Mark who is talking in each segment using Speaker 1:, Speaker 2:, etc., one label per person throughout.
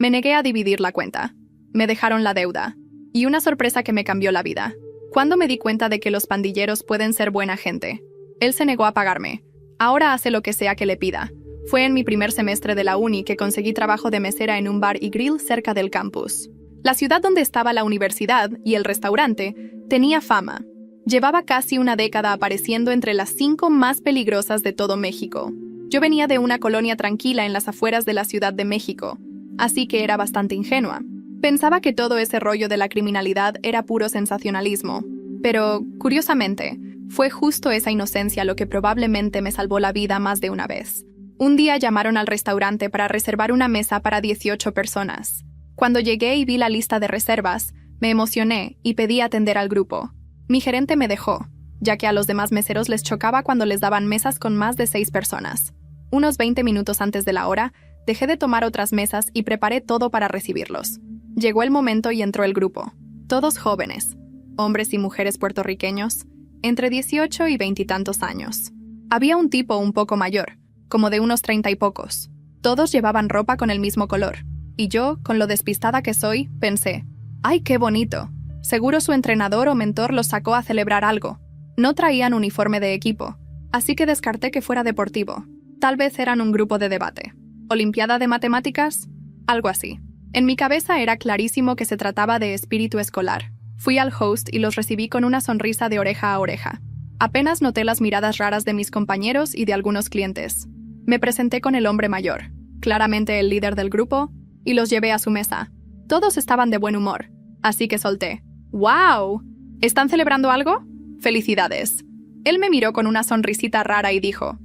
Speaker 1: Me negué a dividir la cuenta. Me dejaron la deuda. Y una sorpresa que me cambió la vida. Cuando me di cuenta de que los pandilleros pueden ser buena gente. Él se negó a pagarme. Ahora hace lo que sea que le pida. Fue en mi primer semestre de la uni que conseguí trabajo de mesera en un bar y grill cerca del campus. La ciudad donde estaba la universidad y el restaurante tenía fama. Llevaba casi una década apareciendo entre las 5 más peligrosas de todo México. Yo venía de una colonia tranquila en las afueras de la Ciudad de México, así que era bastante ingenua. Pensaba que todo ese rollo de la criminalidad era puro sensacionalismo. Pero, curiosamente, fue justo esa inocencia lo que probablemente me salvó la vida más de una vez. Un día llamaron al restaurante para reservar una mesa para 18 personas. Cuando llegué y vi la lista de reservas, me emocioné y pedí atender al grupo. Mi gerente me dejó, ya que a los demás meseros les chocaba cuando les daban mesas con más de 6 personas. Unos 20 minutos antes de la hora, dejé de tomar otras mesas y preparé todo para recibirlos. Llegó el momento y entró el grupo. Todos jóvenes, hombres y mujeres puertorriqueños, entre 18 y 20 y tantos años. Había un tipo un poco mayor, como de unos 30 y pocos. Todos llevaban ropa con el mismo color. Y yo, con lo despistada que soy, pensé, ¡ay, qué bonito! Seguro su entrenador o mentor los sacó a celebrar algo. No traían uniforme de equipo, así que descarté que fuera deportivo. Tal vez eran un grupo de debate. ¿Olimpiada de matemáticas? Algo así. En mi cabeza era clarísimo que se trataba de espíritu escolar. Fui al host y los recibí con una sonrisa de oreja a oreja. Apenas noté las miradas raras de mis compañeros y de algunos clientes. Me presenté con el hombre mayor, claramente el líder del grupo, y los llevé a su mesa. Todos estaban de buen humor, así que solté. ¡Wow! ¿Están celebrando algo? ¡Felicidades! Él me miró con una sonrisita rara y dijo,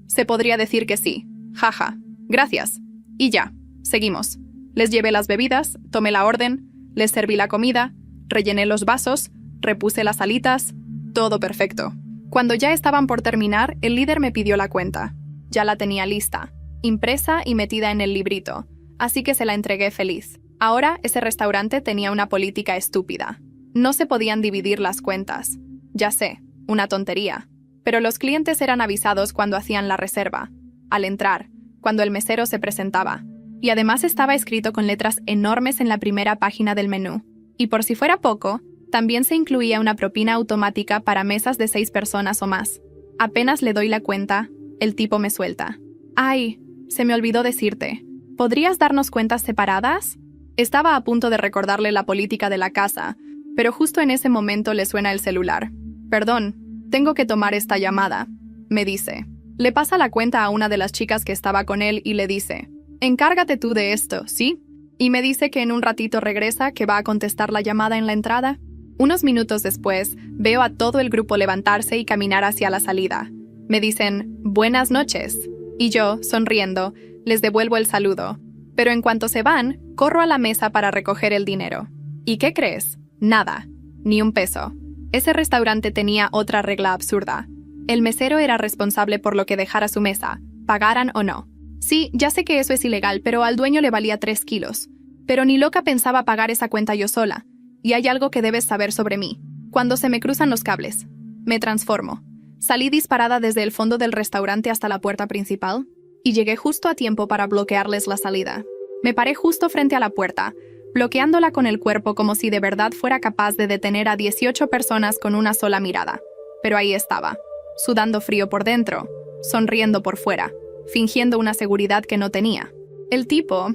Speaker 1: se podría decir que sí. Jaja. Gracias. Y ya, seguimos. Les llevé las bebidas, tomé la orden, les serví la comida, rellené los vasos, repuse las alitas, todo perfecto. Cuando ya estaban por terminar, el líder me pidió la cuenta. Ya la tenía lista, impresa y metida en el librito, así que se la entregué feliz. Ahora, ese restaurante tenía una política estúpida. No se podían dividir las cuentas. Ya sé, una tontería. Pero los clientes eran avisados cuando hacían la reserva, al entrar, cuando el mesero se presentaba. Y además estaba escrito con letras enormes en la primera página del menú. Y por si fuera poco, también se incluía una propina automática para mesas de 6 personas o más. Apenas le doy la cuenta, el tipo me suelta. ¡Ay! Se me olvidó decirte. ¿Podrías darnos cuentas separadas? Estaba a punto de recordarle la política de la casa, pero justo en ese momento le suena el celular. Perdón, tengo que tomar esta llamada, me dice. Le pasa la cuenta a una de las chicas que estaba con él y le dice, encárgate tú de esto, ¿sí? Y me dice que en un ratito regresa, que va a contestar la llamada en la entrada. Unos minutos después, veo a todo el grupo levantarse y caminar hacia la salida. Me dicen, buenas noches. Y yo, sonriendo, les devuelvo el saludo. Pero en cuanto se van, corro a la mesa para recoger el dinero. ¿Y qué crees? Nada. Ni un peso. Ese restaurante tenía otra regla absurda. El mesero era responsable por lo que dejara su mesa, pagaran o no. Sí, ya sé que eso es ilegal, pero al dueño le valía 3 kilos. Pero ni loca pensaba pagar esa cuenta yo sola. Y hay algo que debes saber sobre mí. Cuando se me cruzan los cables, me transformo. Salí disparada desde el fondo del restaurante hasta la puerta principal y llegué justo a tiempo para bloquearles la salida. Me paré justo frente a la puerta, bloqueándola con el cuerpo como si de verdad fuera capaz de detener a 18 personas con una sola mirada. Pero ahí estaba, sudando frío por dentro, sonriendo por fuera, fingiendo una seguridad que no tenía. El tipo,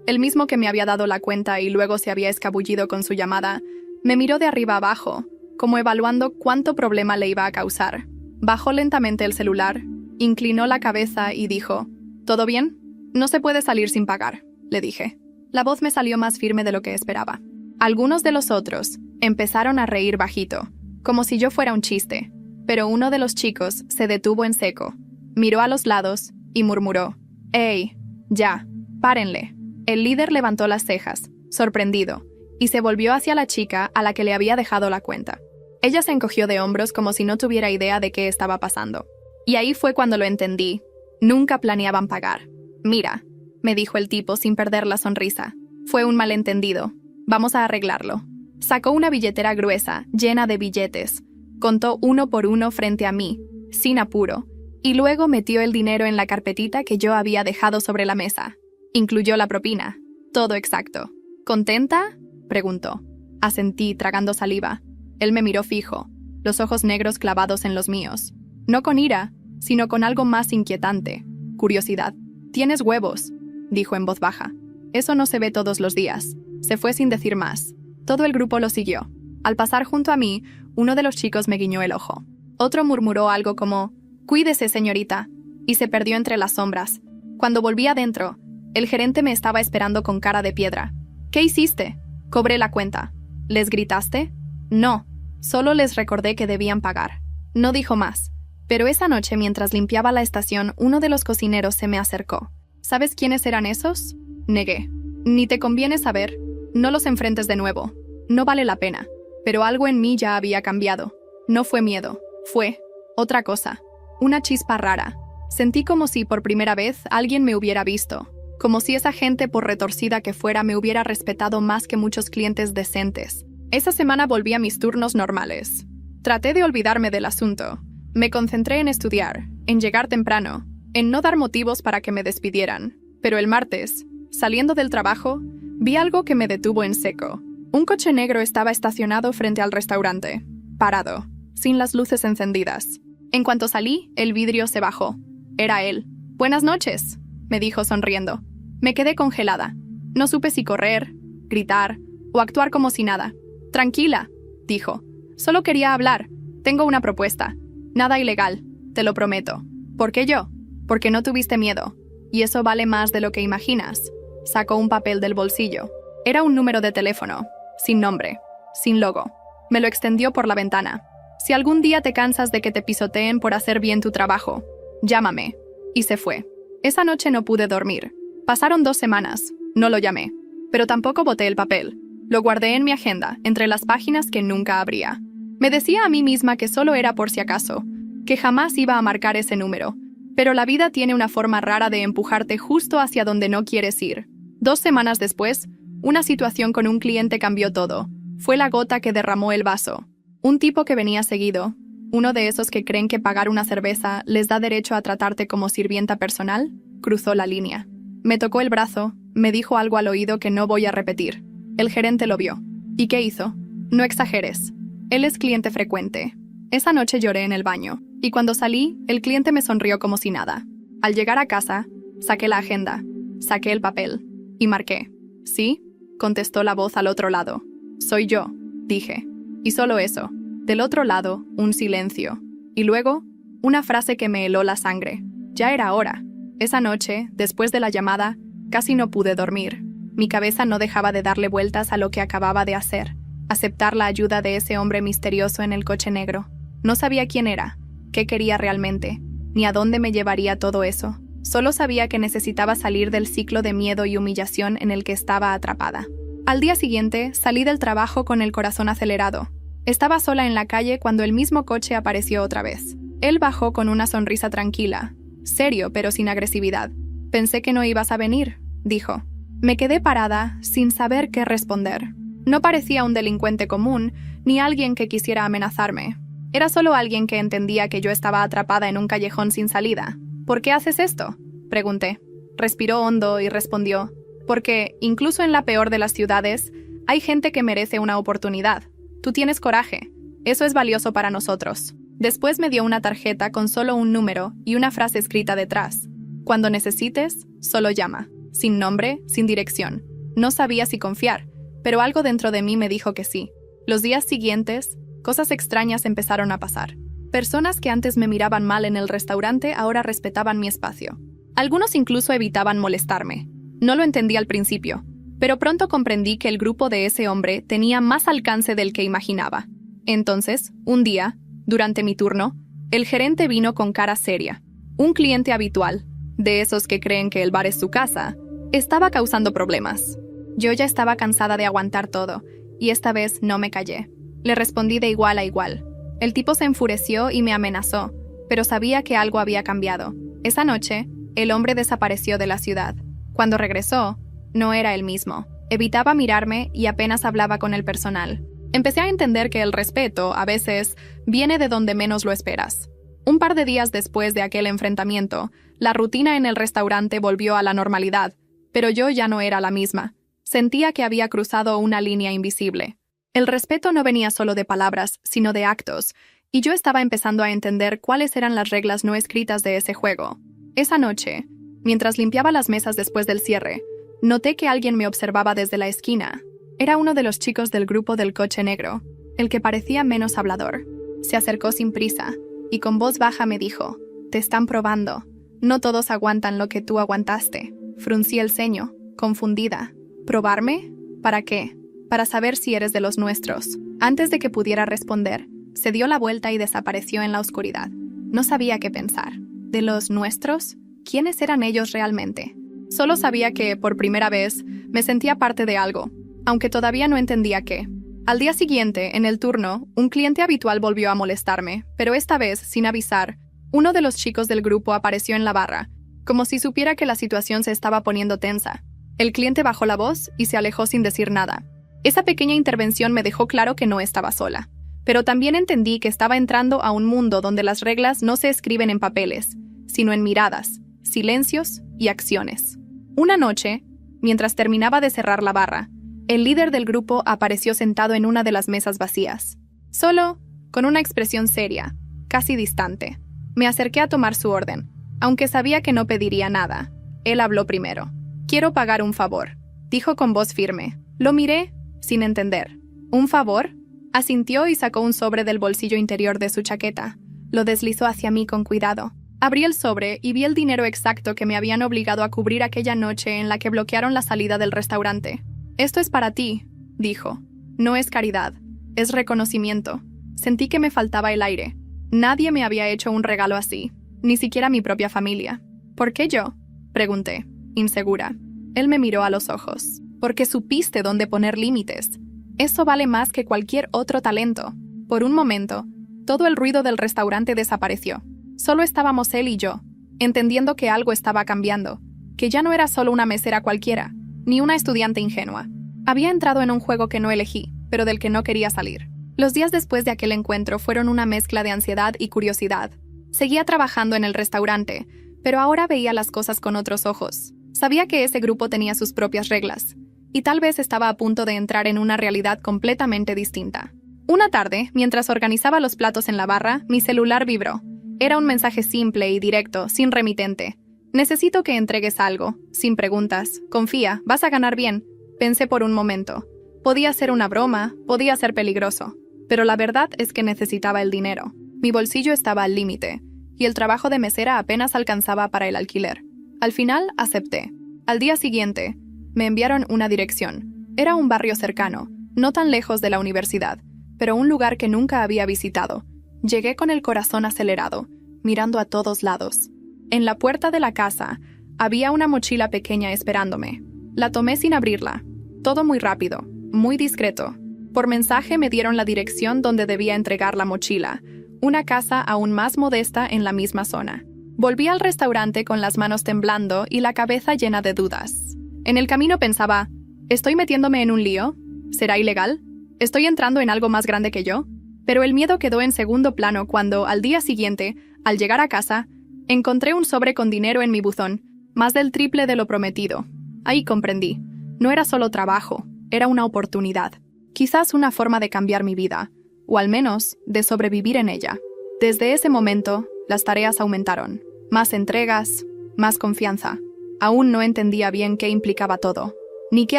Speaker 1: el mismo que me había dado la cuenta y luego se había escabullido con su llamada, me miró de arriba abajo, como evaluando cuánto problema le iba a causar. Bajó lentamente el celular, inclinó la cabeza y dijo, ¿todo bien? No se puede salir sin pagar, le dije. La voz me salió más firme de lo que esperaba. Algunos de los otros empezaron a reír bajito, como si yo fuera un chiste, pero uno de los chicos se detuvo en seco, miró a los lados y murmuró, «¡Ey! Ya, párenle». El líder levantó las cejas, sorprendido, y se volvió hacia la chica a la que le había dejado la cuenta. Ella se encogió de hombros como si no tuviera idea de qué estaba pasando. Y ahí fue cuando lo entendí. Nunca planeaban pagar. «Mira», me dijo el tipo sin perder la sonrisa. «Fue un malentendido. Vamos a arreglarlo». Sacó una billetera gruesa, llena de billetes. Contó uno por uno frente a mí, sin apuro, y luego metió el dinero en la carpetita que yo había dejado sobre la mesa. Incluyó la propina. Todo exacto. ¿Contenta? Preguntó. Asentí, tragando saliva. Él me miró fijo, los ojos negros clavados en los míos. No con ira, sino con algo más inquietante. Curiosidad. «Tienes huevos», dijo en voz baja. «Eso no se ve todos los días». Se fue sin decir más. Todo el grupo lo siguió. Al pasar junto a mí, uno de los chicos me guiñó el ojo. Otro murmuró algo como «Cuídese, señorita», y se perdió entre las sombras. Cuando volví adentro, el gerente me estaba esperando con cara de piedra. «¿Qué hiciste?» «Cobré la cuenta». «¿Les gritaste?» «No, solo les recordé que debían pagar». No dijo más. Pero esa noche, mientras limpiaba la estación, uno de los cocineros se me acercó. ¿Sabes quiénes eran esos? Negué. Ni te conviene saber. No los enfrentes de nuevo. No vale la pena. Pero algo en mí ya había cambiado. No fue miedo. Fue otra cosa. Una chispa rara. Sentí como si por primera vez alguien me hubiera visto. Como si esa gente, por retorcida que fuera, me hubiera respetado más que muchos clientes decentes. Esa semana volví a mis turnos normales. Traté de olvidarme del asunto. Me concentré en estudiar, en llegar temprano, en no dar motivos para que me despidieran. Pero el martes, saliendo del trabajo, vi algo que me detuvo en seco. Un coche negro estaba estacionado frente al restaurante, parado, sin las luces encendidas. En cuanto salí, el vidrio se bajó. Era él. «Buenas noches», me dijo sonriendo. Me quedé congelada. No supe si correr, gritar o actuar como si nada. «Tranquila», dijo. «Solo quería hablar. Tengo una propuesta. Nada ilegal, te lo prometo». «¿Por qué yo?» «Porque no tuviste miedo. Y eso vale más de lo que imaginas». Sacó un papel del bolsillo. Era un número de teléfono, sin nombre, sin logo. Me lo extendió por la ventana. «Si algún día te cansas de que te pisoteen por hacer bien tu trabajo, llámame». Y se fue. Esa noche no pude dormir. Pasaron 2 semanas. No lo llamé. Pero tampoco boté el papel. Lo guardé en mi agenda, entre las páginas que nunca abría. Me decía a mí misma que solo era por si acaso, que jamás iba a marcar ese número. Pero la vida tiene una forma rara de empujarte justo hacia donde no quieres ir. 2 semanas después, una situación con un cliente cambió todo. Fue la gota que derramó el vaso. Un tipo que venía seguido, uno de esos que creen que pagar una cerveza les da derecho a tratarte como sirvienta personal, cruzó la línea. Me tocó el brazo, me dijo algo al oído que no voy a repetir. El gerente lo vio. ¿Y qué hizo? No exageres. Él es cliente frecuente. Esa noche lloré en el baño, y cuando salí, el cliente me sonrió como si nada. Al llegar a casa, saqué la agenda, saqué el papel, y marqué. «¿Sí?», contestó la voz al otro lado. «Soy yo», dije. Y solo eso. Del otro lado, un silencio. Y luego, una frase que me heló la sangre. Ya era hora. Esa noche, después de la llamada, casi no pude dormir. Mi cabeza no dejaba de darle vueltas a lo que acababa de hacer. Aceptar la ayuda de ese hombre misterioso en el coche negro. No sabía quién era, qué quería realmente, ni a dónde me llevaría todo eso. Solo sabía que necesitaba salir del ciclo de miedo y humillación en el que estaba atrapada. Al día siguiente, salí del trabajo con el corazón acelerado. Estaba sola en la calle cuando el mismo coche apareció otra vez. Él bajó con una sonrisa tranquila, serio pero sin agresividad. «Pensé que no ibas a venir», dijo. Me quedé parada, sin saber qué responder. No parecía un delincuente común, ni alguien que quisiera amenazarme. Era solo alguien que entendía que yo estaba atrapada en un callejón sin salida. «¿Por qué haces esto?», pregunté. Respiró hondo y respondió. «Porque, incluso en la peor de las ciudades, hay gente que merece una oportunidad. Tú tienes coraje. Eso es valioso para nosotros». Después me dio una tarjeta con solo un número y una frase escrita detrás. «Cuando necesites, solo llama». Sin nombre, sin dirección. No sabía si confiar, pero algo dentro de mí me dijo que sí. Los días siguientes, cosas extrañas empezaron a pasar. Personas que antes me miraban mal en el restaurante ahora respetaban mi espacio. Algunos incluso evitaban molestarme. No lo entendí al principio, pero pronto comprendí que el grupo de ese hombre tenía más alcance del que imaginaba. Entonces, un día, durante mi turno, el gerente vino con cara seria. Un cliente habitual, de esos que creen que el bar es su casa, estaba causando problemas. Yo ya estaba cansada de aguantar todo, y esta vez no me callé. Le respondí de igual a igual. El tipo se enfureció y me amenazó, pero sabía que algo había cambiado. Esa noche, el hombre desapareció de la ciudad. Cuando regresó, no era el mismo. Evitaba mirarme y apenas hablaba con el personal. Empecé a entender que el respeto, a veces, viene de donde menos lo esperas. Un par de días después de aquel enfrentamiento, la rutina en el restaurante volvió a la normalidad, pero yo ya no era la misma. Sentía que había cruzado una línea invisible. El respeto no venía solo de palabras, sino de actos, y yo estaba empezando a entender cuáles eran las reglas no escritas de ese juego. Esa noche, mientras limpiaba las mesas después del cierre, noté que alguien me observaba desde la esquina. Era uno de los chicos del grupo del coche negro, el que parecía menos hablador. Se acercó sin prisa, y con voz baja me dijo: «Te están probando. No todos aguantan lo que tú aguantaste». Fruncí el ceño, confundida. «¿Probarme? ¿Para qué?» «Para saber si eres de los nuestros». Antes de que pudiera responder, se dio la vuelta y desapareció en la oscuridad. No sabía qué pensar. ¿De los nuestros? ¿Quiénes eran ellos realmente? Solo sabía que, por primera vez, me sentía parte de algo, aunque todavía no entendía qué. Al día siguiente, en el turno, un cliente habitual volvió a molestarme, pero esta vez, sin avisar, uno de los chicos del grupo apareció en la barra, como si supiera que la situación se estaba poniendo tensa. El cliente bajó la voz y se alejó sin decir nada. Esa pequeña intervención me dejó claro que no estaba sola. Pero también entendí que estaba entrando a un mundo donde las reglas no se escriben en papeles, sino en miradas, silencios y acciones. Una noche, mientras terminaba de cerrar la barra, el líder del grupo apareció sentado en una de las mesas vacías. Solo, con una expresión seria, casi distante. Me acerqué a tomar su orden, aunque sabía que no pediría nada. Él habló primero. «Quiero pagar un favor», dijo con voz firme. Lo miré, sin entender. «¿Un favor?» Asintió y sacó un sobre del bolsillo interior de su chaqueta. Lo deslizó hacia mí con cuidado. Abrí el sobre y vi el dinero exacto que me habían obligado a cubrir aquella noche en la que bloquearon la salida del restaurante. «Esto es para ti», dijo. «No es caridad, es reconocimiento». Sentí que me faltaba el aire. Nadie me había hecho un regalo así, ni siquiera mi propia familia. «¿Por qué yo?», pregunté, insegura. Él me miró a los ojos. «Porque supiste dónde poner límites. Eso vale más que cualquier otro talento». Por un momento, todo el ruido del restaurante desapareció. Solo estábamos él y yo, entendiendo que algo estaba cambiando, que ya no era solo una mesera cualquiera, ni una estudiante ingenua. Había entrado en un juego que no elegí, pero del que no quería salir. Los días después de aquel encuentro fueron una mezcla de ansiedad y curiosidad. Seguía trabajando en el restaurante, pero ahora veía las cosas con otros ojos. Sabía que ese grupo tenía sus propias reglas, y tal vez estaba a punto de entrar en una realidad completamente distinta. Una tarde, mientras organizaba los platos en la barra, mi celular vibró. Era un mensaje simple y directo, sin remitente. «Necesito que entregues algo», sin preguntas. «Confía, vas a ganar bien». Pensé por un momento. Podía ser una broma, podía ser peligroso. Pero la verdad es que necesitaba el dinero. Mi bolsillo estaba al límite, y el trabajo de mesera apenas alcanzaba para el alquiler. Al final, acepté. Al día siguiente, me enviaron una dirección. Era un barrio cercano, no tan lejos de la universidad, pero un lugar que nunca había visitado. Llegué con el corazón acelerado, mirando a todos lados. En la puerta de la casa, había una mochila pequeña esperándome. La tomé sin abrirla. Todo muy rápido, muy discreto. Por mensaje me dieron la dirección donde debía entregar la mochila, una casa aún más modesta en la misma zona. Volví al restaurante con las manos temblando y la cabeza llena de dudas. En el camino pensaba, ¿estoy metiéndome en un lío? ¿Será ilegal? ¿Estoy entrando en algo más grande que yo? Pero el miedo quedó en segundo plano cuando, al día siguiente, al llegar a casa, encontré un sobre con dinero en mi buzón, más del triple de lo prometido. Ahí comprendí. No era solo trabajo, era una oportunidad. Quizás una forma de cambiar mi vida, o al menos de sobrevivir en ella. Desde ese momento, las tareas aumentaron. Más entregas, más confianza. Aún no entendía bien qué implicaba todo, ni qué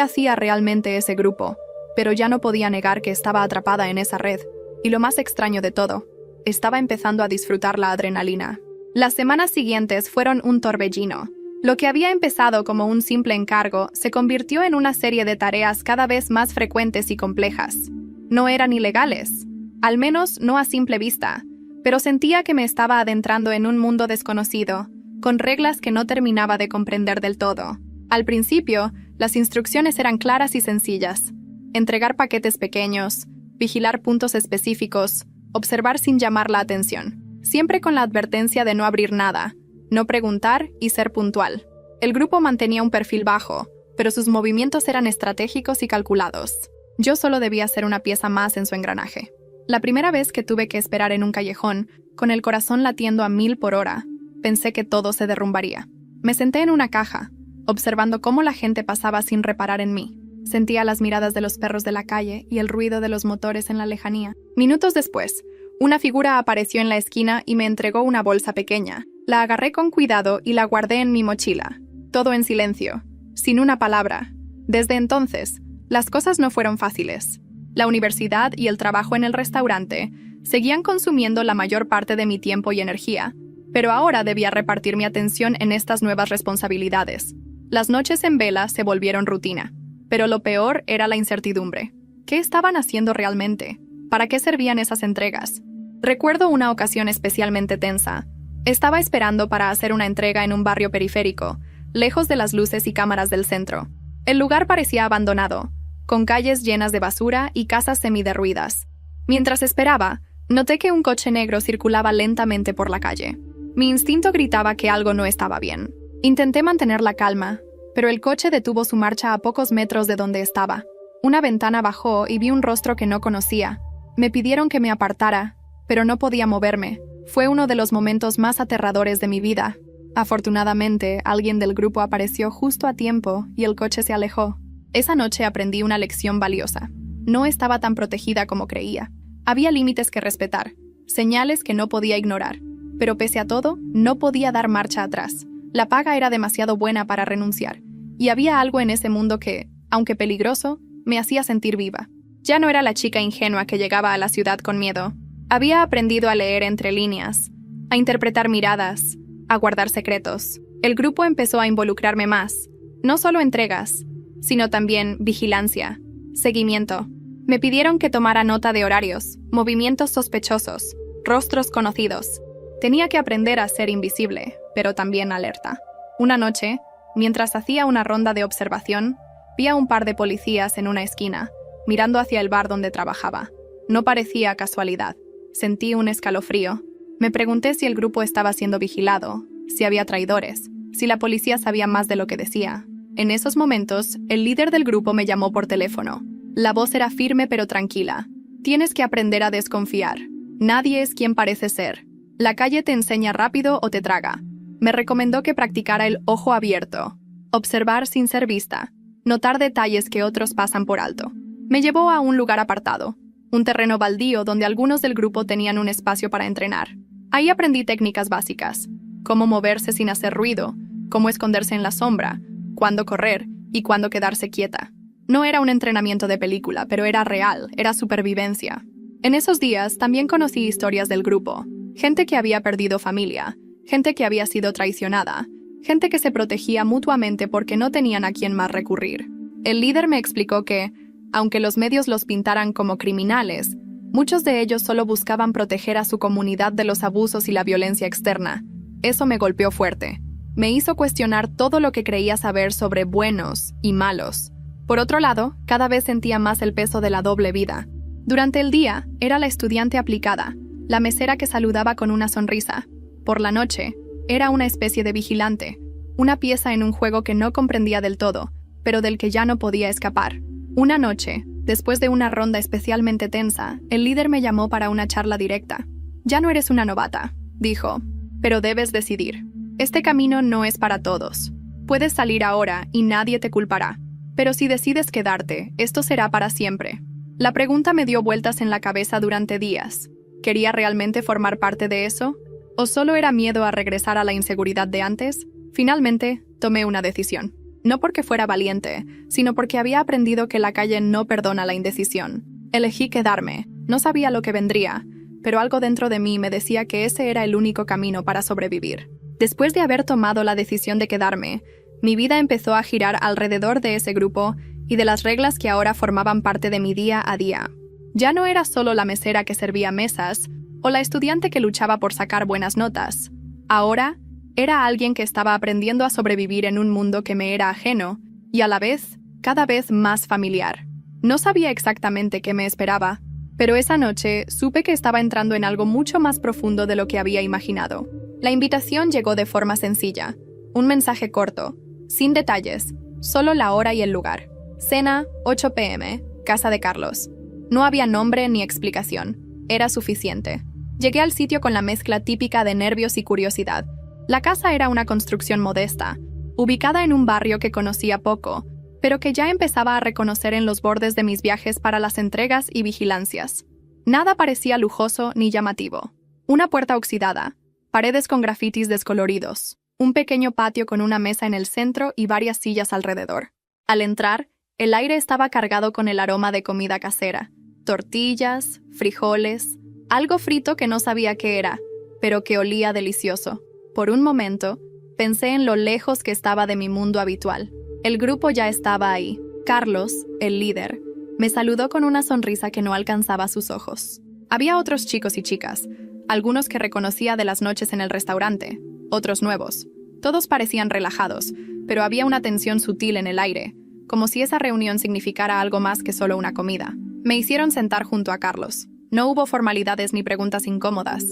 Speaker 1: hacía realmente ese grupo, pero ya no podía negar que estaba atrapada en esa red. Y lo más extraño de todo, estaba empezando a disfrutar la adrenalina. Las semanas siguientes fueron un torbellino. Lo que había empezado como un simple encargo se convirtió en una serie de tareas cada vez más frecuentes y complejas. No eran ilegales, al menos no a simple vista, pero sentía que me estaba adentrando en un mundo desconocido, con reglas que no terminaba de comprender del todo. Al principio, las instrucciones eran claras y sencillas. Entregar paquetes pequeños, vigilar puntos específicos, observar sin llamar la atención, siempre con la advertencia de no abrir nada, no preguntar y ser puntual. El grupo mantenía un perfil bajo, pero sus movimientos eran estratégicos y calculados. Yo solo debía ser una pieza más en su engranaje. La primera vez que tuve que esperar en un callejón, con el corazón latiendo a 1000 por hora, pensé que todo se derrumbaría. Me senté en una caja, observando cómo la gente pasaba sin reparar en mí. Sentía las miradas de los perros de la calle y el ruido de los motores en la lejanía. Minutos después, una figura apareció en la esquina y me entregó una bolsa pequeña. La agarré con cuidado y la guardé en mi mochila. Todo en silencio, sin una palabra. Desde entonces, las cosas no fueron fáciles. La universidad y el trabajo en el restaurante seguían consumiendo la mayor parte de mi tiempo y energía, pero ahora debía repartir mi atención en estas nuevas responsabilidades. Las noches en vela se volvieron rutina, pero lo peor era la incertidumbre. ¿Qué estaban haciendo realmente? ¿Para qué servían esas entregas? Recuerdo una ocasión especialmente tensa. Estaba esperando para hacer una entrega en un barrio periférico, lejos de las luces y cámaras del centro. El lugar parecía abandonado, con calles llenas de basura y casas semiderruidas. Mientras esperaba, noté que un coche negro circulaba lentamente por la calle. Mi instinto gritaba que algo no estaba bien. Intenté mantener la calma, pero el coche detuvo su marcha a pocos metros de donde estaba. Una ventana bajó y vi un rostro que no conocía. Me pidieron que me apartara, pero no podía moverme. Fue uno de los momentos más aterradores de mi vida. Afortunadamente, alguien del grupo apareció justo a tiempo y el coche se alejó. Esa noche aprendí una lección valiosa. No estaba tan protegida como creía. Había límites que respetar, señales que no podía ignorar. Pero pese a todo, no podía dar marcha atrás. La paga era demasiado buena para renunciar. Y había algo en ese mundo que, aunque peligroso, me hacía sentir viva. Ya no era la chica ingenua que llegaba a la ciudad con miedo. Había aprendido a leer entre líneas, a interpretar miradas, a guardar secretos. El grupo empezó a involucrarme más. No solo entregas, sino también vigilancia, seguimiento. Me pidieron que tomara nota de horarios, movimientos sospechosos, rostros conocidos. Tenía que aprender a ser invisible, pero también alerta. Una noche, mientras hacía una ronda de observación, vi a un par de policías en una esquina, mirando hacia el bar donde trabajaba. No parecía casualidad. Sentí un escalofrío. Me pregunté si el grupo estaba siendo vigilado, si había traidores, si la policía sabía más de lo que decía. En esos momentos, el líder del grupo me llamó por teléfono. La voz era firme pero tranquila. Tienes que aprender a desconfiar. Nadie es quien parece ser. La calle te enseña rápido o te traga. Me recomendó que practicara el ojo abierto, observar sin ser vista, notar detalles que otros pasan por alto. Me llevó a un lugar apartado, un terreno baldío donde algunos del grupo tenían un espacio para entrenar. Ahí aprendí técnicas básicas, cómo moverse sin hacer ruido, cómo esconderse en la sombra, cuándo correr y cuándo quedarse quieta. No era un entrenamiento de película, pero era real, era supervivencia. En esos días también conocí historias del grupo, gente que había perdido familia, gente que había sido traicionada, gente que se protegía mutuamente porque no tenían a quién más recurrir. El líder me explicó que, aunque los medios los pintaran como criminales, muchos de ellos solo buscaban proteger a su comunidad de los abusos y la violencia externa. Eso me golpeó fuerte. Me hizo cuestionar todo lo que creía saber sobre buenos y malos. Por otro lado, cada vez sentía más el peso de la doble vida. Durante el día, era la estudiante aplicada, la mesera que saludaba con una sonrisa. Por la noche, era una especie de vigilante, una pieza en un juego que no comprendía del todo, pero del que ya no podía escapar. Una noche, después de una ronda especialmente tensa, el líder me llamó para una charla directa. «Ya no eres una novata», dijo, «pero debes decidir. Este camino no es para todos. Puedes salir ahora y nadie te culpará. Pero si decides quedarte, esto será para siempre». La pregunta me dio vueltas en la cabeza durante días. ¿Quería realmente formar parte de eso? ¿O solo era miedo a regresar a la inseguridad de antes? Finalmente, tomé una decisión. No porque fuera valiente, sino porque había aprendido que la calle no perdona la indecisión. Elegí quedarme. No sabía lo que vendría, pero algo dentro de mí me decía que ese era el único camino para sobrevivir. Después de haber tomado la decisión de quedarme, mi vida empezó a girar alrededor de ese grupo y de las reglas que ahora formaban parte de mi día a día. Ya no era solo la mesera que servía mesas o la estudiante que luchaba por sacar buenas notas. Ahora, era alguien que estaba aprendiendo a sobrevivir en un mundo que me era ajeno y a la vez, cada vez más familiar. No sabía exactamente qué me esperaba, pero esa noche supe que estaba entrando en algo mucho más profundo de lo que había imaginado. La invitación llegó de forma sencilla, un mensaje corto, sin detalles, solo la hora y el lugar. Cena, 8 p.m., casa de Carlos. No había nombre ni explicación. Era suficiente. Llegué al sitio con la mezcla típica de nervios y curiosidad. La casa era una construcción modesta, ubicada en un barrio que conocía poco, pero que ya empezaba a reconocer en los bordes de mis viajes para las entregas y vigilancias. Nada parecía lujoso ni llamativo. Una puerta oxidada, paredes con grafitis descoloridos, un pequeño patio con una mesa en el centro y varias sillas alrededor. Al entrar, el aire estaba cargado con el aroma de comida casera, tortillas, frijoles, algo frito que no sabía qué era, pero que olía delicioso. Por un momento, pensé en lo lejos que estaba de mi mundo habitual. El grupo ya estaba ahí. Carlos, el líder, me saludó con una sonrisa que no alcanzaba sus ojos. Había otros chicos y chicas, algunos que reconocía de las noches en el restaurante, otros nuevos. Todos parecían relajados, pero había una tensión sutil en el aire, como si esa reunión significara algo más que solo una comida. Me hicieron sentar junto a Carlos. No hubo formalidades ni preguntas incómodas.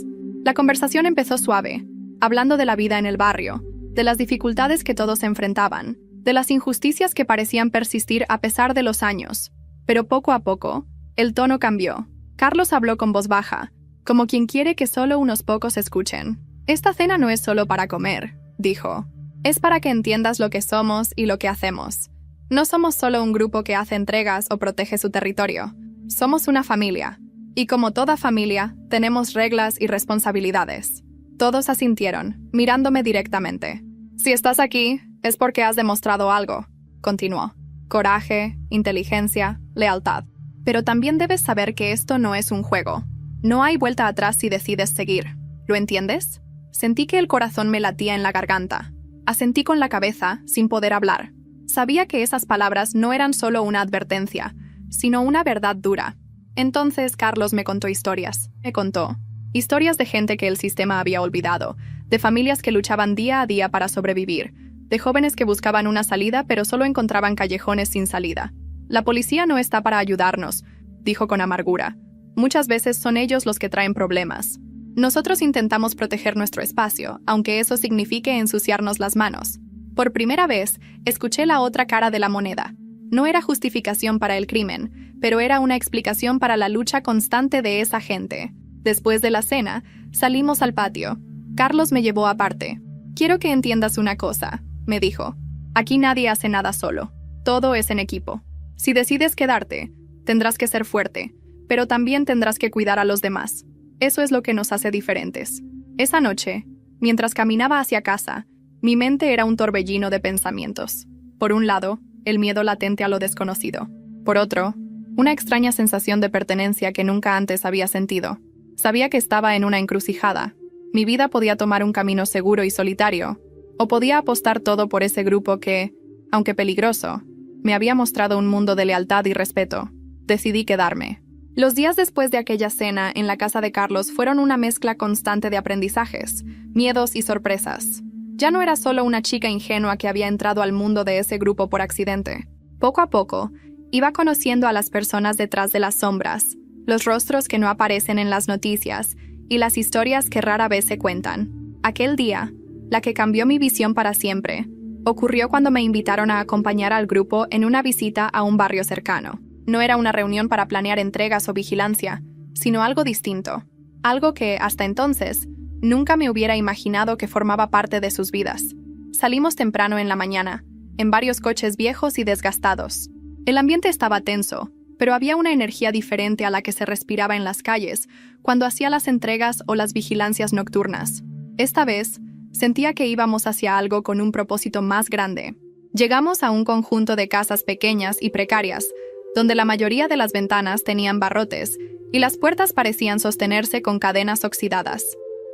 Speaker 1: La conversación empezó suave, hablando de la vida en el barrio, de las dificultades que todos enfrentaban, de las injusticias que parecían persistir a pesar de los años. Pero poco a poco, el tono cambió. Carlos habló con voz baja, como quien quiere que solo unos pocos escuchen. «Esta cena no es solo para comer», dijo. «Es para que entiendas lo que somos y lo que hacemos. No somos solo un grupo que hace entregas o protege su territorio. Somos una familia. Y como toda familia, tenemos reglas y responsabilidades». Todos asintieron, mirándome directamente. «Si estás aquí, es porque has demostrado algo», continuó. «Coraje, inteligencia, lealtad. Pero también debes saber que esto no es un juego. No hay vuelta atrás si decides seguir. ¿Lo entiendes?» Sentí que el corazón me latía en la garganta. Asentí con la cabeza, sin poder hablar. Sabía que esas palabras no eran solo una advertencia, sino una verdad dura. Entonces Carlos me contó historias. Me contó. Historias de gente que el sistema había olvidado, de familias que luchaban día a día para sobrevivir, de jóvenes que buscaban una salida pero solo encontraban callejones sin salida. «La policía no está para ayudarnos», dijo con amargura. «Muchas veces son ellos los que traen problemas. Nosotros intentamos proteger nuestro espacio, aunque eso signifique ensuciarnos las manos». Por primera vez, escuché la otra cara de la moneda. No era justificación para el crimen, pero era una explicación para la lucha constante de esa gente. Después de la cena, salimos al patio. Carlos me llevó aparte. «Quiero que entiendas una cosa», me dijo. «Aquí nadie hace nada solo. Todo es en equipo. Si decides quedarte, tendrás que ser fuerte, pero también tendrás que cuidar a los demás. Eso es lo que nos hace diferentes». Esa noche, mientras caminaba hacia casa, mi mente era un torbellino de pensamientos. Por un lado, el miedo latente a lo desconocido. Por otro, una extraña sensación de pertenencia que nunca antes había sentido. Sabía que estaba en una encrucijada. Mi vida podía tomar un camino seguro y solitario, o podía apostar todo por ese grupo que, aunque peligroso, me había mostrado un mundo de lealtad y respeto. Decidí quedarme. Los días después de aquella cena en la casa de Carlos fueron una mezcla constante de aprendizajes, miedos y sorpresas. Ya no era solo una chica ingenua que había entrado al mundo de ese grupo por accidente. Poco a poco, iba conociendo a las personas detrás de las sombras, los rostros que no aparecen en las noticias y las historias que rara vez se cuentan. Aquel día, la que cambió mi visión para siempre, ocurrió cuando me invitaron a acompañar al grupo en una visita a un barrio cercano. No era una reunión para planear entregas o vigilancia, sino algo distinto. Algo que, hasta entonces, nunca me hubiera imaginado que formaba parte de sus vidas. Salimos temprano en la mañana, en varios coches viejos y desgastados. El ambiente estaba tenso, pero había una energía diferente a la que se respiraba en las calles cuando hacía las entregas o las vigilancias nocturnas. Esta vez, sentía que íbamos hacia algo con un propósito más grande. Llegamos a un conjunto de casas pequeñas y precarias, donde la mayoría de las ventanas tenían barrotes y las puertas parecían sostenerse con cadenas oxidadas.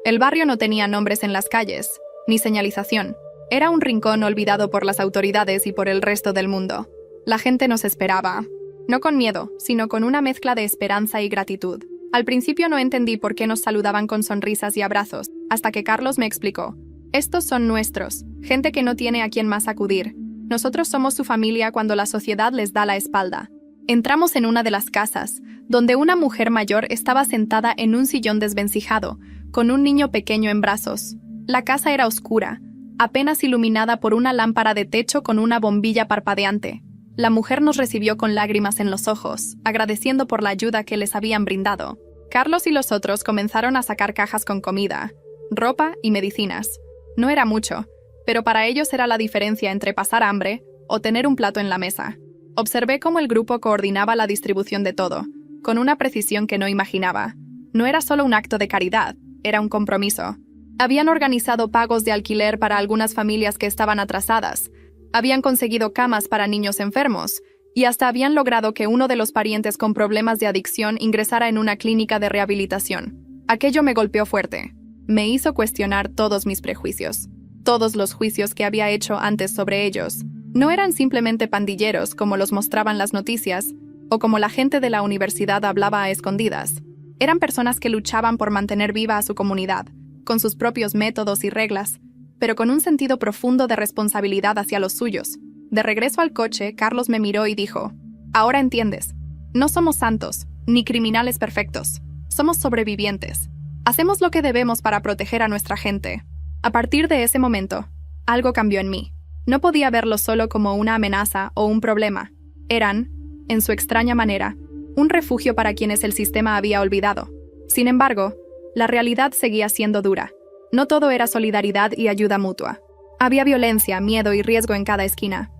Speaker 1: El barrio no tenía nombres en las calles, ni señalización. Era un rincón olvidado por las autoridades y por el resto del mundo. La gente nos esperaba, no con miedo, sino con una mezcla de esperanza y gratitud. Al principio no entendí por qué nos saludaban con sonrisas y abrazos, hasta que Carlos me explicó. «Estos son nuestros, gente que no tiene a quién más acudir. Nosotros somos su familia cuando la sociedad les da la espalda». Entramos en una de las casas, donde una mujer mayor estaba sentada en un sillón desvencijado, con un niño pequeño en brazos. La casa era oscura, apenas iluminada por una lámpara de techo con una bombilla parpadeante. La mujer nos recibió con lágrimas en los ojos, agradeciendo por la ayuda que les habían brindado. Carlos y los otros comenzaron a sacar cajas con comida, ropa y medicinas. No era mucho, pero para ellos era la diferencia entre pasar hambre o tener un plato en la mesa. Observé cómo el grupo coordinaba la distribución de todo, con una precisión que no imaginaba. No era solo un acto de caridad, era un compromiso. Habían organizado pagos de alquiler para algunas familias que estaban atrasadas, habían conseguido camas para niños enfermos, y hasta habían logrado que uno de los parientes con problemas de adicción ingresara en una clínica de rehabilitación. Aquello me golpeó fuerte. Me hizo cuestionar todos mis prejuicios. Todos los juicios que había hecho antes sobre ellos. No eran simplemente pandilleros como los mostraban las noticias, o como la gente de la universidad hablaba a escondidas. Eran personas que luchaban por mantener viva a su comunidad, con sus propios métodos y reglas, pero con un sentido profundo de responsabilidad hacia los suyos. De regreso al coche, Carlos me miró y dijo: «Ahora entiendes. No somos santos, ni criminales perfectos. Somos sobrevivientes. Hacemos lo que debemos para proteger a nuestra gente». A partir de ese momento, algo cambió en mí. No podía verlo solo como una amenaza o un problema. Eran, en su extraña manera, un refugio para quienes el sistema había olvidado. Sin embargo, la realidad seguía siendo dura. No todo era solidaridad y ayuda mutua. Había violencia, miedo y riesgo en cada esquina.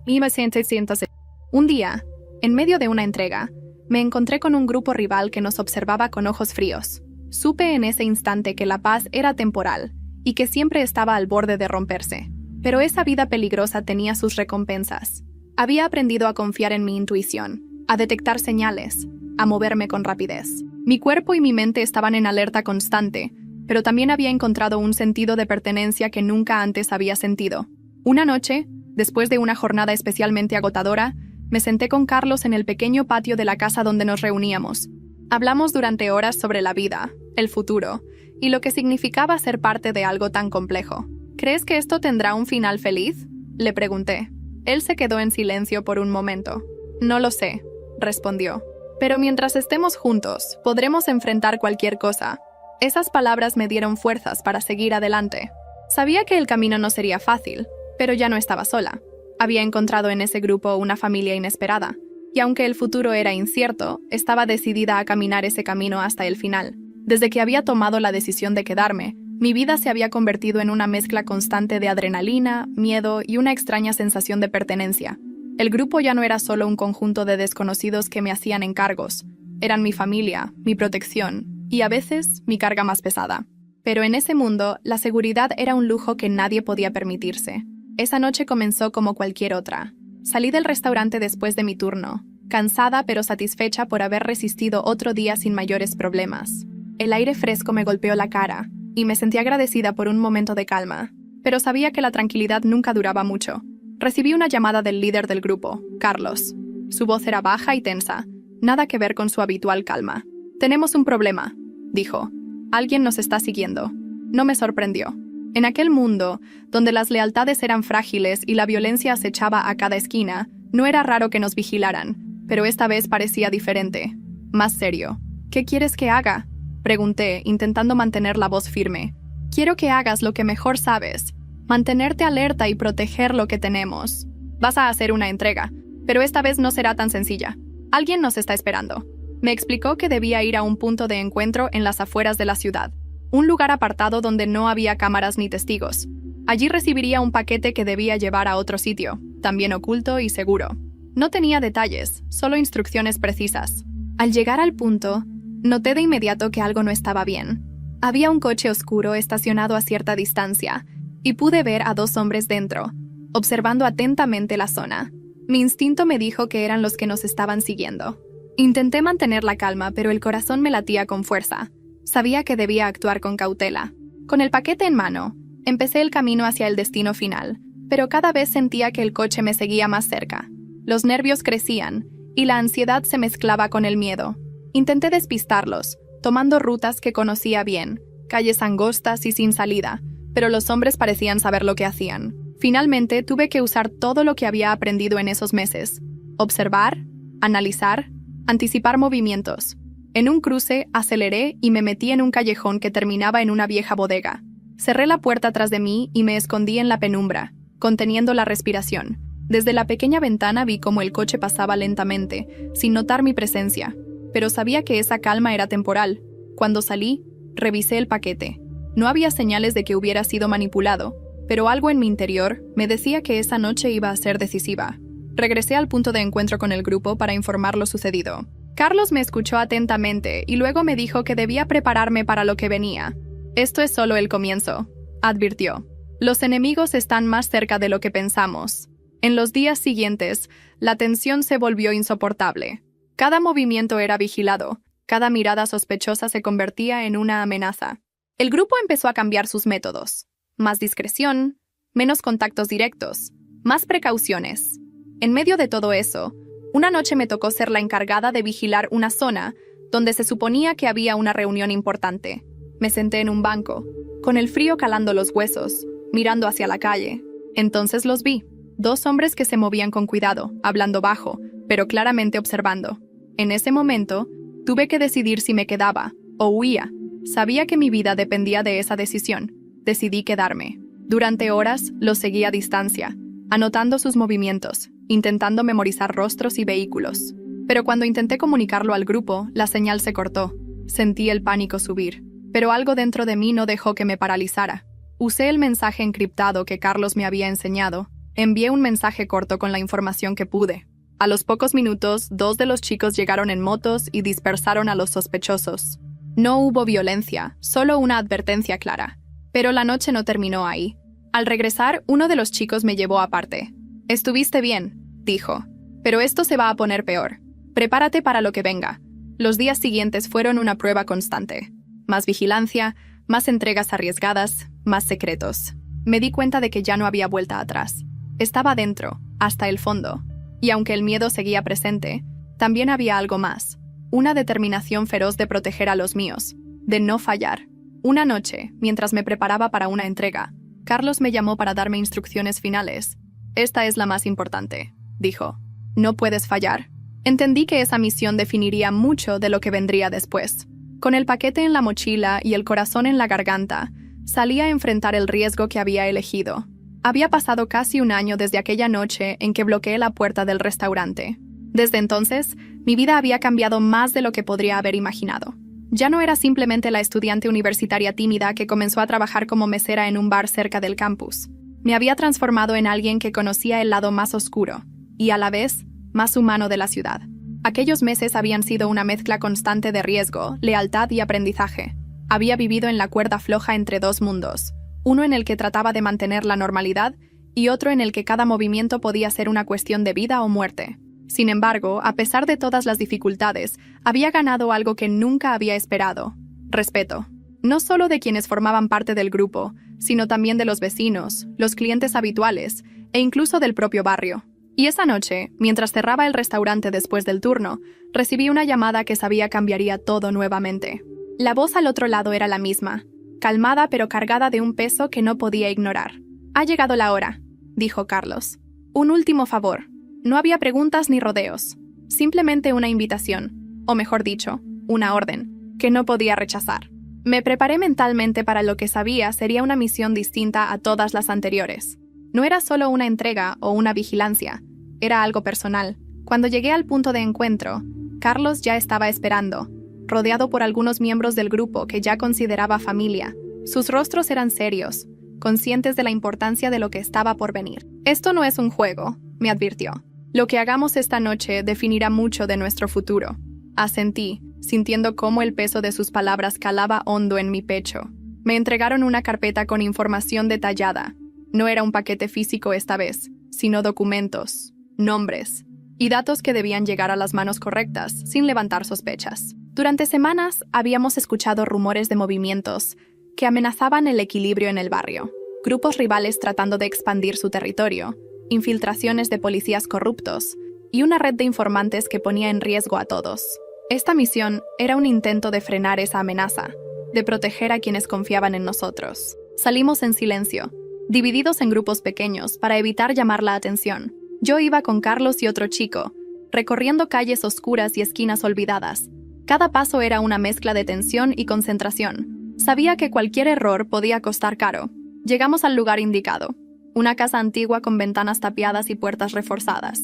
Speaker 1: Un día, en medio de una entrega, me encontré con un grupo rival que nos observaba con ojos fríos. Supe en ese instante que la paz era temporal y que siempre estaba al borde de romperse. Pero esa vida peligrosa tenía sus recompensas. Había aprendido a confiar en mi intuición, a detectar señales, a moverme con rapidez. Mi cuerpo y mi mente estaban en alerta constante, pero también había encontrado un sentido de pertenencia que nunca antes había sentido. Una noche, después de una jornada especialmente agotadora, me senté con Carlos en el pequeño patio de la casa donde nos reuníamos. Hablamos durante horas sobre la vida, el futuro, y lo que significaba ser parte de algo tan complejo. «¿Crees que esto tendrá un final feliz?», le pregunté. Él se quedó en silencio por un momento. «No lo sé», respondió. «Pero mientras estemos juntos, podremos enfrentar cualquier cosa». Esas palabras me dieron fuerzas para seguir adelante. Sabía que el camino no sería fácil, pero ya no estaba sola. Había encontrado en ese grupo una familia inesperada, y aunque el futuro era incierto, estaba decidida a caminar ese camino hasta el final. Desde que había tomado la decisión de quedarme, mi vida se había convertido en una mezcla constante de adrenalina, miedo y una extraña sensación de pertenencia. El grupo ya no era solo un conjunto de desconocidos que me hacían encargos. Eran mi familia, mi protección, y a veces mi carga más pesada. Pero en ese mundo, la seguridad era un lujo que nadie podía permitirse. Esa noche comenzó como cualquier otra. Salí del restaurante después de mi turno, cansada pero satisfecha por haber resistido otro día sin mayores problemas. El aire fresco me golpeó la cara, y me sentí agradecida por un momento de calma. Pero sabía que la tranquilidad nunca duraba mucho. Recibí una llamada del líder del grupo, Carlos. Su voz era baja y tensa, nada que ver con su habitual calma. «Tenemos un problema», dijo. «Alguien nos está siguiendo». No me sorprendió. En aquel mundo, donde las lealtades eran frágiles y la violencia acechaba a cada esquina, no era raro que nos vigilaran, pero esta vez parecía diferente, más serio. «¿Qué quieres que haga?», pregunté, intentando mantener la voz firme. «Quiero que hagas lo que mejor sabes, mantenerte alerta y proteger lo que tenemos. Vas a hacer una entrega, pero esta vez no será tan sencilla. Alguien nos está esperando». Me explicó que debía ir a un punto de encuentro en las afueras de la ciudad, un lugar apartado donde no había cámaras ni testigos. Allí recibiría un paquete que debía llevar a otro sitio, también oculto y seguro. No tenía detalles, solo instrucciones precisas. Al llegar al punto, noté de inmediato que algo no estaba bien. Había un coche oscuro estacionado a cierta distancia, y pude ver a 2 hombres dentro, observando atentamente la zona. Mi instinto me dijo que eran los que nos estaban siguiendo. Intenté mantener la calma, pero el corazón me latía con fuerza. Sabía que debía actuar con cautela. Con el paquete en mano, empecé el camino hacia el destino final, pero cada vez sentía que el coche me seguía más cerca. Los nervios crecían, y la ansiedad se mezclaba con el miedo. Intenté despistarlos, tomando rutas que conocía bien, calles angostas y sin salida, pero los hombres parecían saber lo que hacían. Finalmente, tuve que usar todo lo que había aprendido en esos meses. Observar, analizar, anticipar movimientos. En un cruce, aceleré y me metí en un callejón que terminaba en una vieja bodega. Cerré la puerta tras de mí y me escondí en la penumbra, conteniendo la respiración. Desde la pequeña ventana vi cómo el coche pasaba lentamente, sin notar mi presencia, pero sabía que esa calma era temporal. Cuando salí, revisé el paquete. No había señales de que hubiera sido manipulado, pero algo en mi interior me decía que esa noche iba a ser decisiva. Regresé al punto de encuentro con el grupo para informar lo sucedido. Carlos me escuchó atentamente y luego me dijo que debía prepararme para lo que venía. Esto es solo el comienzo, advirtió. Los enemigos están más cerca de lo que pensamos. En los días siguientes, la tensión se volvió insoportable. Cada movimiento era vigilado, cada mirada sospechosa se convertía en una amenaza. El grupo empezó a cambiar sus métodos. Más discreción, menos contactos directos, más precauciones. En medio de todo eso, una noche me tocó ser la encargada de vigilar una zona donde se suponía que había una reunión importante. Me senté en un banco, con el frío calando los huesos, mirando hacia la calle. Entonces los vi. 2 hombres que se movían con cuidado, hablando bajo, pero claramente observando. En ese momento, tuve que decidir si me quedaba o huía. Sabía que mi vida dependía de esa decisión. Decidí quedarme. Durante horas los seguí a distancia, anotando sus movimientos, intentando memorizar rostros y vehículos. Pero cuando intenté comunicarlo al grupo, la señal se cortó. Sentí el pánico subir, pero algo dentro de mí no dejó que me paralizara. Usé el mensaje encriptado que Carlos me había enseñado. Envié un mensaje corto con la información que pude. A los pocos minutos, 2 de los chicos llegaron en motos y dispersaron a los sospechosos. No hubo violencia, solo una advertencia clara. Pero la noche no terminó ahí. Al regresar, uno de los chicos me llevó aparte. «Estuviste bien», dijo, «pero esto se va a poner peor. Prepárate para lo que venga». Los días siguientes fueron una prueba constante. Más vigilancia, más entregas arriesgadas, más secretos. Me di cuenta de que ya no había vuelta atrás. Estaba dentro, hasta el fondo. Y aunque el miedo seguía presente, también había algo más. Una determinación feroz de proteger a los míos, de no fallar. Una noche, mientras me preparaba para una entrega, Carlos me llamó para darme instrucciones finales. «Esta es la más importante», dijo. «No puedes fallar». Entendí que esa misión definiría mucho de lo que vendría después. Con el paquete en la mochila y el corazón en la garganta, salí a enfrentar el riesgo que había elegido. Había pasado casi un año desde aquella noche en que bloqueé la puerta del restaurante. Desde entonces, mi vida había cambiado más de lo que podría haber imaginado. Ya no era simplemente la estudiante universitaria tímida que comenzó a trabajar como mesera en un bar cerca del campus. Me había transformado en alguien que conocía el lado más oscuro y, a la vez, más humano de la ciudad. Aquellos meses habían sido una mezcla constante de riesgo, lealtad y aprendizaje. Había vivido en la cuerda floja entre 2 mundos. Uno en el que trataba de mantener la normalidad y otro en el que cada movimiento podía ser una cuestión de vida o muerte. Sin embargo, a pesar de todas las dificultades, había ganado algo que nunca había esperado: respeto. No solo de quienes formaban parte del grupo, sino también de los vecinos, los clientes habituales e incluso del propio barrio. Y esa noche, mientras cerraba el restaurante después del turno, recibí una llamada que sabía cambiaría todo nuevamente. La voz al otro lado era la misma, calmada pero cargada de un peso que no podía ignorar. «Ha llegado la hora», dijo Carlos. «Un último favor». No había preguntas ni rodeos. Simplemente una invitación, o mejor dicho, una orden, que no podía rechazar. Me preparé mentalmente para lo que sabía sería una misión distinta a todas las anteriores. No era solo una entrega o una vigilancia, era algo personal. Cuando llegué al punto de encuentro, Carlos ya estaba esperando, rodeado por algunos miembros del grupo que ya consideraba familia. Sus rostros eran serios, conscientes de la importancia de lo que estaba por venir. «Esto no es un juego», me advirtió. «Lo que hagamos esta noche definirá mucho de nuestro futuro». Asentí, sintiendo cómo el peso de sus palabras calaba hondo en mi pecho. Me entregaron una carpeta con información detallada. No era un paquete físico esta vez, sino documentos, nombres y datos que debían llegar a las manos correctas, sin levantar sospechas. Durante semanas habíamos escuchado rumores de movimientos que amenazaban el equilibrio en el barrio. Grupos rivales tratando de expandir su territorio, infiltraciones de policías corruptos y una red de informantes que ponía en riesgo a todos. Esta misión era un intento de frenar esa amenaza, de proteger a quienes confiaban en nosotros. Salimos en silencio, divididos en grupos pequeños para evitar llamar la atención. Yo iba con Carlos y otro chico, recorriendo calles oscuras y esquinas olvidadas. Cada paso era una mezcla de tensión y concentración. Sabía que cualquier error podía costar caro. Llegamos al lugar indicado, una casa antigua con ventanas tapiadas y puertas reforzadas.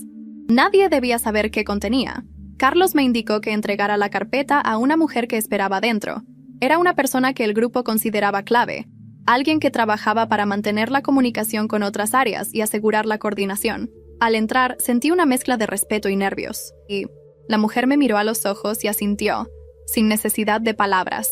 Speaker 1: Nadie debía saber qué contenía. Carlos me indicó que entregara la carpeta a una mujer que esperaba dentro. Era una persona que el grupo consideraba clave, alguien que trabajaba para mantener la comunicación con otras áreas y asegurar la coordinación. Al entrar, sentí una mezcla de respeto y nervios. Y la mujer me miró a los ojos y asintió, sin necesidad de palabras.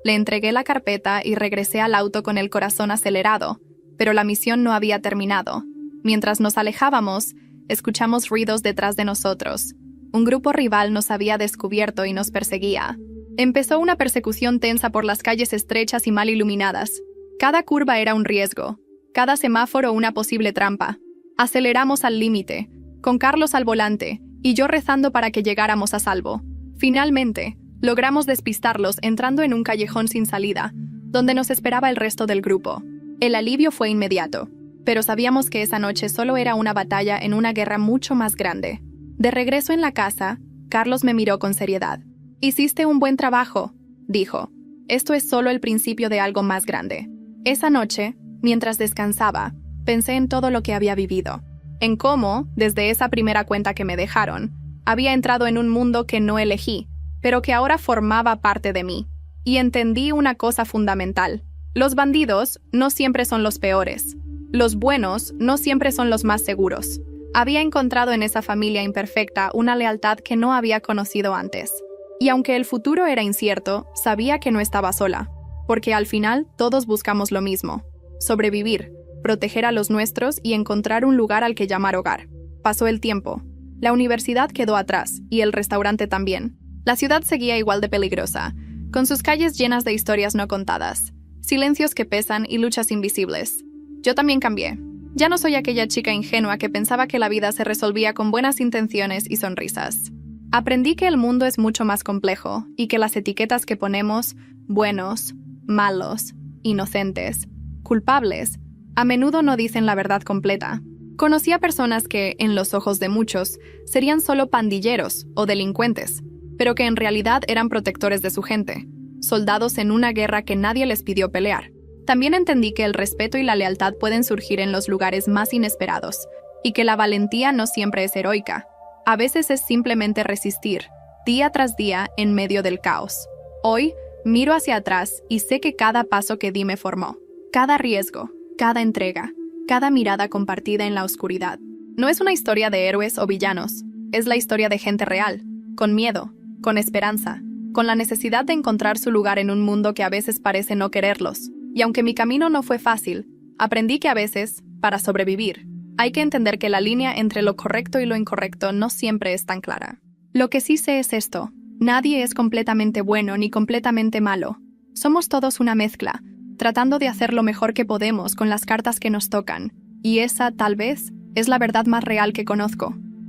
Speaker 1: Le entregué la carpeta y regresé al auto con el corazón acelerado, pero la misión no había terminado. Mientras nos alejábamos, escuchamos ruidos detrás de nosotros. Un grupo rival nos había descubierto y nos perseguía. Empezó una persecución tensa por las calles estrechas y mal iluminadas. Cada curva era un riesgo, cada semáforo una posible trampa. Aceleramos al límite, con Carlos al volante, y yo rezando para que llegáramos a salvo. Finalmente, logramos despistarlos entrando en un callejón sin salida, donde nos esperaba el resto del grupo. El alivio fue inmediato, pero sabíamos que esa noche solo era una batalla en una guerra mucho más grande. De regreso en la casa, Carlos me miró con seriedad. «Hiciste un buen trabajo», dijo. «Esto es solo el principio de algo más grande». Esa noche, mientras descansaba, pensé en todo lo que había vivido. En cómo, desde esa primera cuenta que me dejaron, había entrado en un mundo que no elegí, pero que ahora formaba parte de mí. Y entendí una cosa fundamental. Los bandidos no siempre son los peores. Los buenos no siempre son los más seguros. Había encontrado en esa familia imperfecta una lealtad que no había conocido antes. Y aunque el futuro era incierto, sabía que no estaba sola. Porque al final todos buscamos lo mismo: sobrevivir, proteger a los nuestros y encontrar un lugar al que llamar hogar. Pasó el tiempo. La universidad quedó atrás, y el restaurante también. La ciudad seguía igual de peligrosa, con sus calles llenas de historias no contadas, silencios que pesan y luchas invisibles. Yo también cambié. Ya no soy aquella chica ingenua que pensaba que la vida se resolvía con buenas intenciones y sonrisas. Aprendí que el mundo es mucho más complejo y que las etiquetas que ponemos, buenos, malos, inocentes, culpables, a menudo no dicen la verdad completa. Conocí a personas que, en los ojos de muchos, serían solo pandilleros o delincuentes, pero que en realidad eran protectores de su gente, soldados en una guerra que nadie les pidió pelear. También entendí que el respeto y la lealtad pueden surgir en los lugares más inesperados, y que la valentía no siempre es heroica. A veces es simplemente resistir, día tras día, en medio del caos. Hoy, miro hacia atrás y sé que cada paso que di me formó. Cada riesgo, cada entrega, cada mirada compartida en la oscuridad. No es una historia de héroes o villanos, es la historia de gente real, con miedo, con esperanza, con la necesidad de encontrar su lugar en un mundo que a veces parece no quererlos. Y aunque mi camino no fue fácil, aprendí que a veces, para sobrevivir, hay que entender que la línea entre lo correcto y lo incorrecto no siempre es tan clara. Lo que sí sé es esto: nadie es completamente bueno ni completamente malo. Somos todos una mezcla, tratando de hacer lo mejor que podemos con las cartas que nos tocan. Y esa, tal vez, es la verdad más real que conozco.